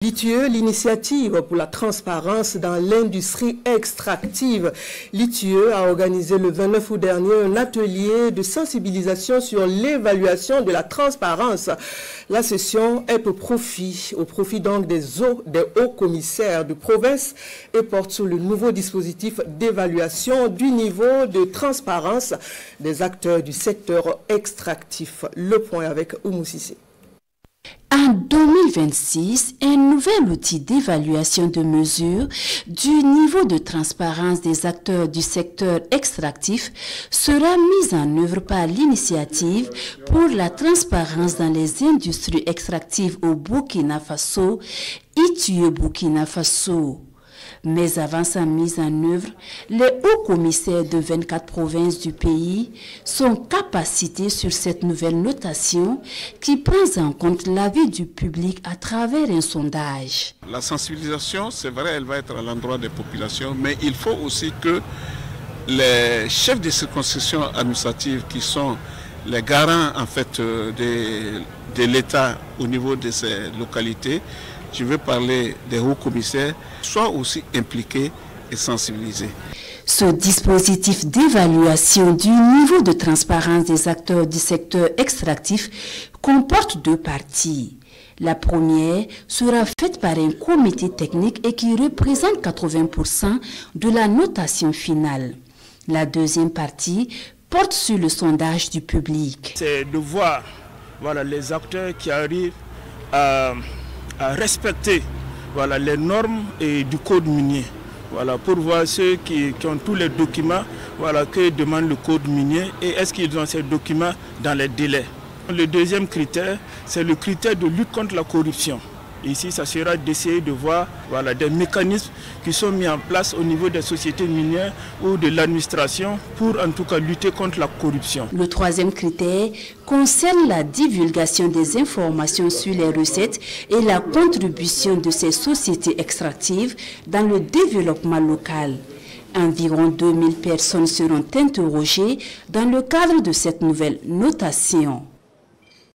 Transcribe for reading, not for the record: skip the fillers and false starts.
L'ITIE, l'initiative pour la transparence dans l'industrie extractive. L'ITIE a organisé le 29 août dernier un atelier de sensibilisation sur l'évaluation de la transparence. La session est au profit donc des hauts commissaires de province et porte sur le nouveau dispositif d'évaluation du niveau de transparence des acteurs du secteur extractif. Le point avec Oumou Sissé. En 2026, un nouvel outil d'évaluation de mesure du niveau de transparence des acteurs du secteur extractif sera mis en œuvre par l'initiative pour la transparence dans les industries extractives au Burkina Faso, ITIE Burkina Faso. Mais avant sa mise en œuvre, les hauts commissaires de 24 provinces du pays sont capacités sur cette nouvelle notation qui prend en compte l'avis du public à travers un sondage. La sensibilisation, c'est vrai, elle va être à l'endroit des populations, mais il faut aussi que les chefs de circonscription administrative qui sont les garants en fait de l'État au niveau de ces localités, je veux parler des hauts commissaires, soient aussi impliqués et sensibilisés. Ce dispositif d'évaluation du niveau de transparence des acteurs du secteur extractif comporte deux parties. La première sera faite par un comité technique et qui représente 80% de la notation finale. La deuxième partie porte sur le sondage du public. C'est de voir les acteurs qui arrivent à respecter les normes du code minier. Pour voir ceux qui ont tous les documents que demande le code minier et est-ce qu'ils ont ces documents dans les délais. Le deuxième critère, c'est le critère de lutte contre la corruption. Ici, ça sera d'essayer de voir des mécanismes qui sont mis en place au niveau des sociétés minières ou de l'administration pour en tout cas lutter contre la corruption. Le troisième critère concerne la divulgation des informations sur les recettes et la contribution de ces sociétés extractives dans le développement local. Environ 2000 personnes seront interrogées dans le cadre de cette nouvelle notation.